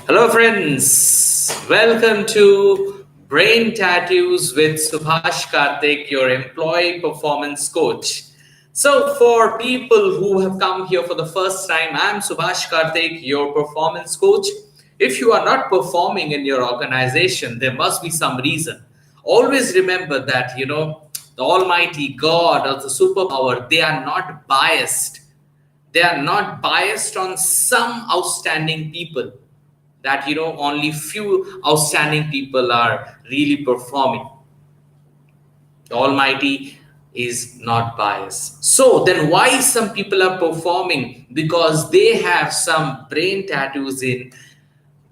Hello, friends. Welcome to Brain Tattoos with Subhash Karthik, your employee performance coach. So, for people who have come here for the first time, I'm Subhash Karthik, your performance coach. If you are not performing in your organization, there must be some reason. Always remember that, the Almighty God or the superpower, they are not biased. They are not biased on some outstanding people, that only few outstanding people are really performing. The Almighty is not biased. So then why some people are performing? Because they have some brain tattoos in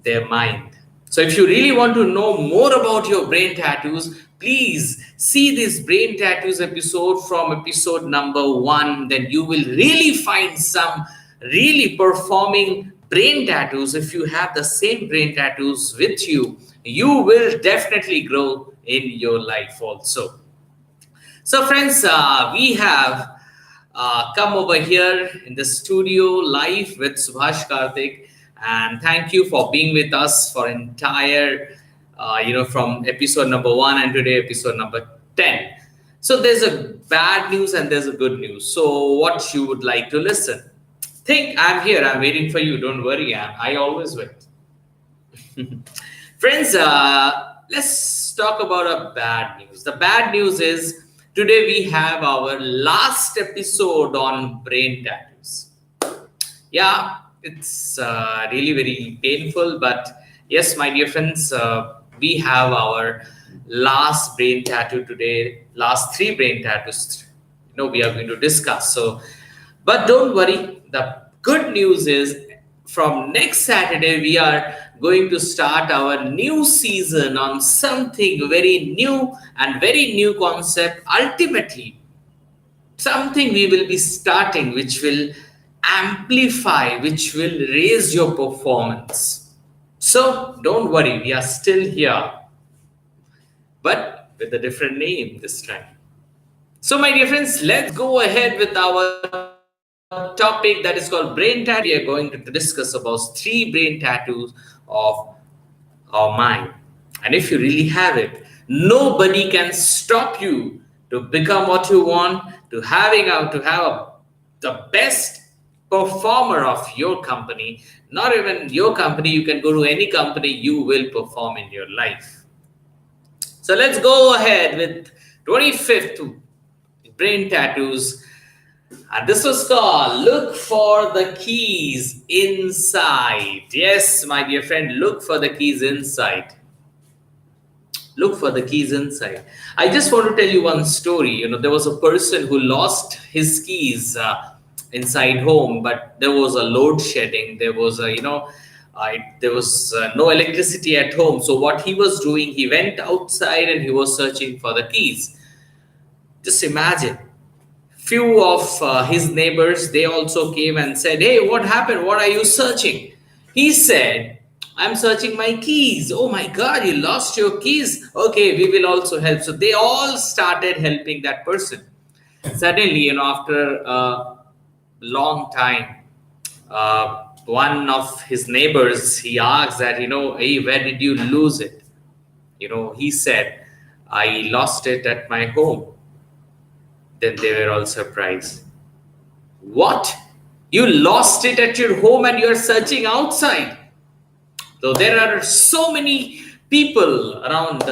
their mind. So if you really want to know more about your brain tattoos, please see this brain tattoos episode from episode number 1. Then you will really find some really performing brain tattoos. If you have the same brain tattoos with you, you will definitely grow in your life also. So, friends, we have come over here in the studio live with Subhash Karthik, and thank you for being with us for entire, from episode number 1 and today episode number 10. So, there's a bad news and there's a good news. So, what you would like to listen? Think I'm here. I'm waiting for you. Don't worry. I always wait. Friends, let's talk about a bad news. The bad news is today we have our last episode on brain tattoos. Yeah, it's really very painful, but yes, my dear friends, we have our last brain tattoo today, last 3 brain tattoos. We are going to discuss. So, but don't worry, the good news is from next Saturday, we are going to start our new season on something very new and very new concept. Ultimately, something we will be starting which will amplify, which will raise your performance. So don't worry, we are still here, but with a different name this time. So, my dear friends, let's go ahead with our topic that is called brain tattoo. We are going to discuss about 3 brain tattoos of our mind. And if you really have it, nobody can stop you to become what you want, to have the best performer of your company. Not even your company, you can go to any company, you will perform in your life. So let's go ahead with 25th brain tattoos. And this was called Look for the Keys Inside. Yes, my dear friend, look for the keys inside. Look for the keys inside. I just want to tell you one story. There was a person who lost his keys inside home, but there was a load shedding. There was no electricity at home. So what he was doing, he went outside and he was searching for the keys. Just imagine, few of his neighbors, they also came and said, "Hey, what happened? What are you searching?" He said, "I'm searching my keys." "Oh my God, you lost your keys. Okay, we will also help." So they all started helping that person. Suddenly, after a long time, one of his neighbors, he asked that, "Hey, where did you lose it?" He said, "I lost it at my home." Then they were all surprised. "What? You lost it at your home and you're searching outside?" So there are so many people around,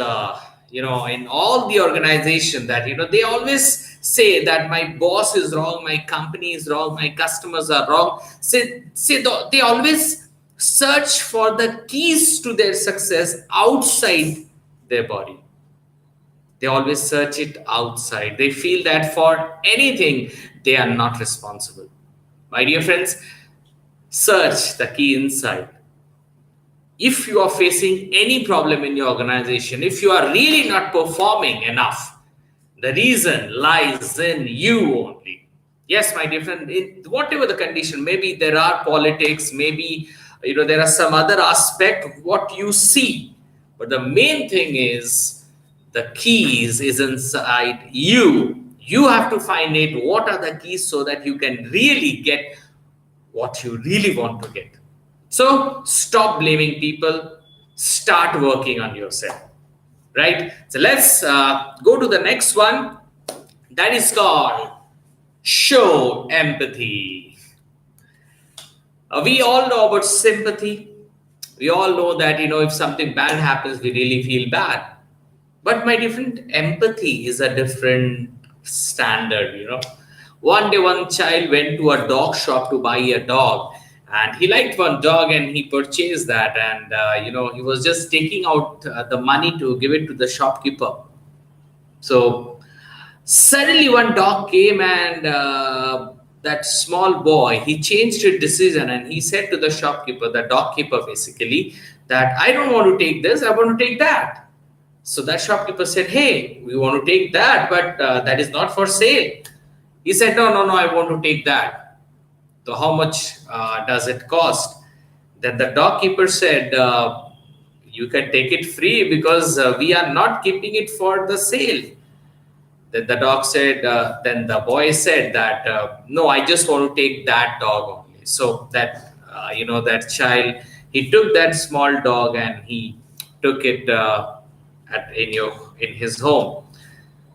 in all the organization that, they always say that my boss is wrong, my company is wrong, my customers are wrong. They always search for the keys to their success outside their body. They always search it outside. They feel that for anything, they are not responsible. My dear friends, search the key inside. If you are facing any problem in your organization, if you are really not performing enough, the reason lies in you only. Yes, my dear friend, whatever the condition, maybe there are politics, maybe there are some other aspect of what you see, but the main thing is the keys is inside you. You have to find it. What are the keys so that you can really get what you really want to get? So stop blaming people, start working on yourself, right? So let's go to the next one, that is called show empathy. We all know about sympathy. We all know that, if something bad happens, we really feel bad. But my different empathy is a different standard. One day, one child went to a dog shop to buy a dog, and he liked one dog and he purchased that. And, he was just taking out the money to give it to the shopkeeper. So suddenly, one dog came, and that small boy, he changed his decision, and he said to the shopkeeper, the dog keeper basically, that I don't want to take this, I want to take that. So that shopkeeper said, hey, we want to take that, but that is not for sale. He said, no, no, no, I want to take that. So how much does it cost? Then the dog keeper said, you can take it free because we are not keeping it for the sale. Then the dog said, then the boy said that, no, I just want to take that dog only. So that, that child, he took that small dog and he took it in his home.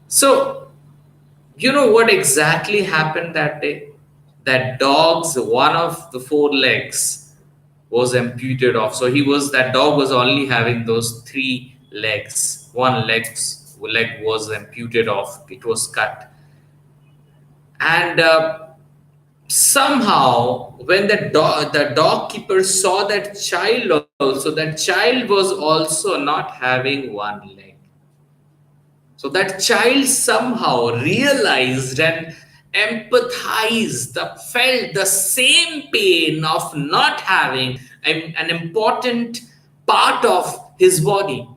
So, what exactly happened that day? That dog's one of the four legs was amputated off. So that dog was only having those three legs. One leg was amputated off. It was cut. And somehow, when the dog keeper saw that child also, that child was also not having one leg. So that child somehow realized and empathized, felt the same pain of not having an important part of his body.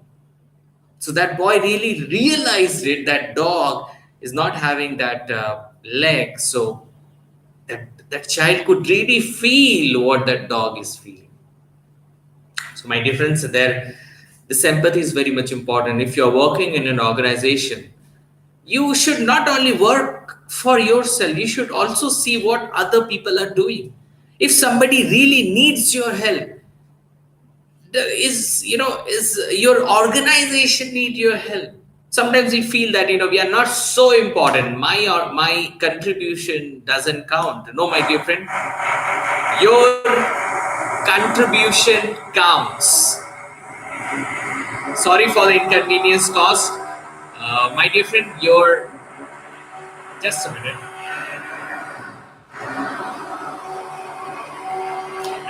So that boy really realized it, that dog is not having that leg. So that child could really feel what that dog is feeling. So my difference there, this empathy is very much important. If you're working in an organization, you should not only work for yourself, you should also see what other people are doing. If somebody really needs your help, is your organization need your help? Sometimes we feel that we are not so important. My contribution doesn't count. No, my dear friend, your contribution counts. Sorry for the inconvenience caused. My dear friend, just a minute.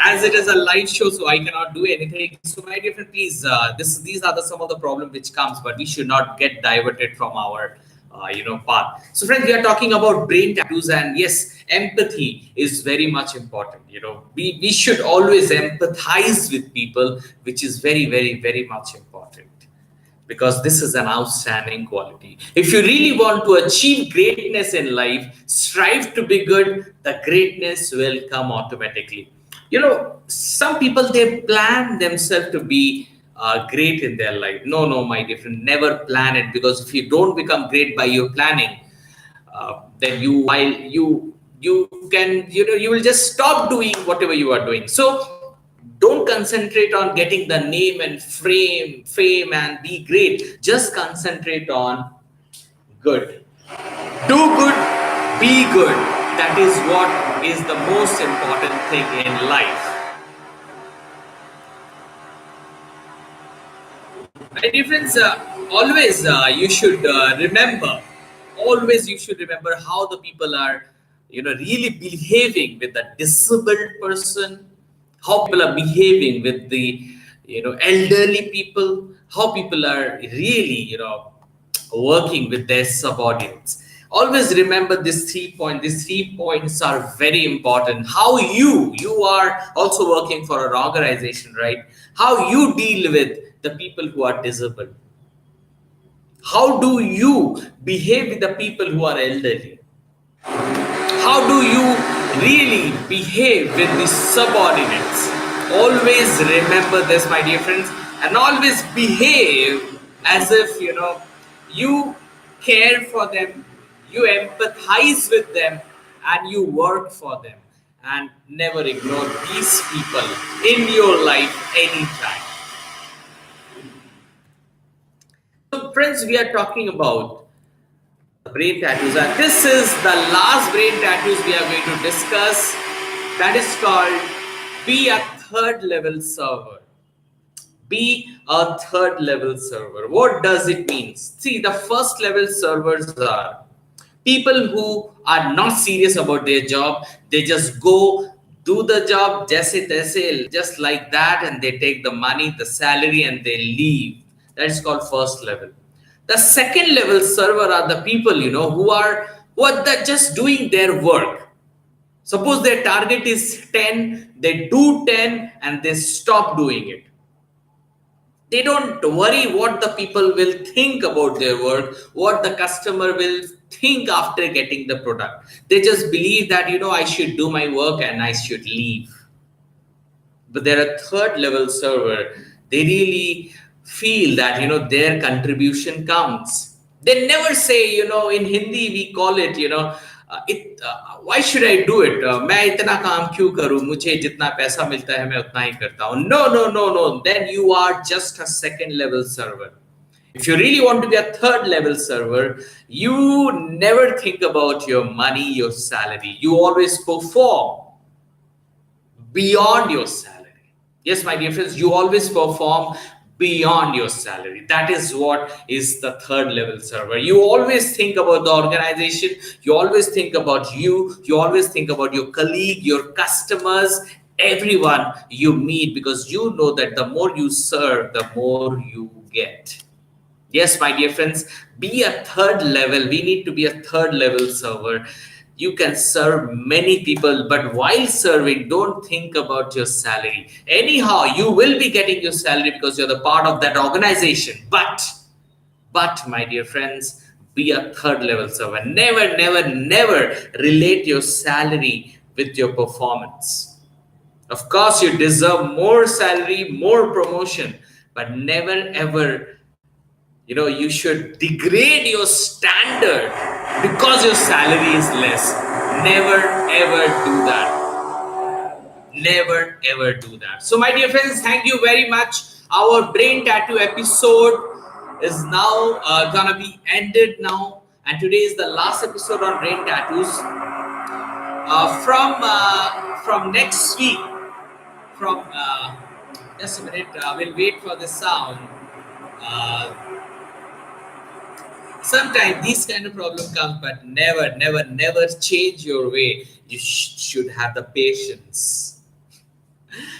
As it is a live show, so I cannot do anything. So my dear friend, please, these are some of the problems which comes, but we should not get diverted from our path. So friends, we are talking about brain tattoos, and yes, empathy is very much important. We should always empathize with people, which is very, very, very much important, because this is an outstanding quality. If you really want to achieve greatness in life, strive to be good, the greatness will come automatically. Some people, they plan themselves to be great in their life. No, my dear friend, never plan it, because if you don't become great by your planning, then you will just stop doing whatever you are doing. So don't concentrate on getting the name and fame and be great. Just concentrate on good. Do good, be good. That is what is the most important thing in life. My dear friends, always you should remember. Always you should remember how the people are, really behaving with the disabled person, how people are behaving with the, elderly people, how people are really, working with their subordinates. Always remember these 3 points. These 3 points are very important. How you are also working for an organization, right? How you deal with the people who are disabled. How do you behave with the people who are elderly? How do you really behave with the subordinates? Always remember this, my dear friends, and always behave as if you care for them, you empathize with them, and you work for them. and never ignore these people in your life anytime. So, friends, we are talking about brain tattoos, and this is the last brain tattoos we are going to discuss. That is called be a third level server. Be a third level server. What does it mean? See, the first level servers are people who are not serious about their job. They just go do the job jaise taise, just like that, and they take the money, the salary, and they leave. That is called first level. The second level server are the people, who are just doing their work. Suppose their target is 10, they do 10 and they stop doing it. They don't worry what the people will think about their work, what the customer will think after getting the product. They just believe that, I should do my work and I should leave. But they're a third level server. They really feel that, their contribution counts. They never say, in Hindi we call it, why should I do it? मैं इतना काम क्यों करूं? मुझे जितना पैसा मिलता है मैं उतना ही करता हूं. No. Then you are just a second level server. If you really want to be a third level server, you never think about your money, your salary. You always perform beyond your salary. Yes, my dear friends, you always perform beyond your salary. That is what is the third level server. You always think about the organization, you always think about you always think about your colleague, your customers, everyone you meet, because you know that the more you serve, the more you get. Yes, my dear friends, be a third level. We need to be a third level server. You can serve many people, but while serving, don't think about your salary. Anyhow, you will be getting your salary because you're the part of that organization. But my dear friends, be a third level server. Never relate your salary with your performance. Of course, you deserve more salary, more promotion, but never ever, you should degrade your standard because your salary is less. Never ever do that. Never ever do that. So, my dear friends, thank you very much. Our brain tattoo episode is now gonna be ended now, and today is the last episode on brain tattoos. From next week, from just a minute, we'll wait for the sound. Sometimes these kind of problem comes, but never change your way. You should have the patience.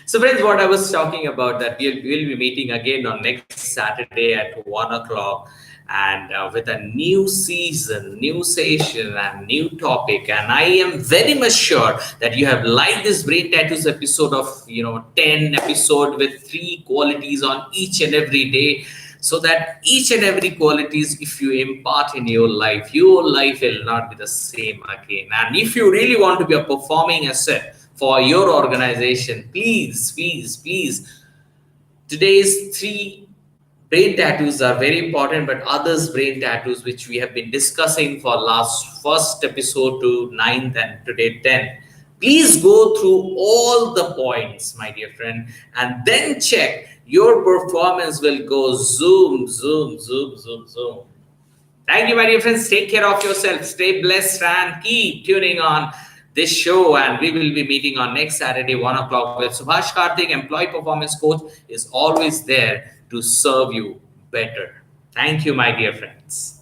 So, friends, what I was talking about, that we'll be meeting again on next Saturday at 1 o'clock, and with a new season, new session, and new topic. And I am very much sure that you have liked this brain tattoos episode of 10 episode with 3 qualities on each and every day. So that each and every qualities, if you impart in your life will not be the same again. And if you really want to be a performing asset for your organization, please, today's 3 brain tattoos are very important, but others brain tattoos which we have been discussing for first episode to 9th and today 10th. Please go through all the points, my dear friend, and then check. Your performance will go zoom. Thank you, my dear friends. Take care of yourself. Stay blessed and keep tuning on this show. And we will be meeting on next Saturday, 1 o'clock, with Subhash Karthik, employee performance coach, is always there to serve you better. Thank you, my dear friends.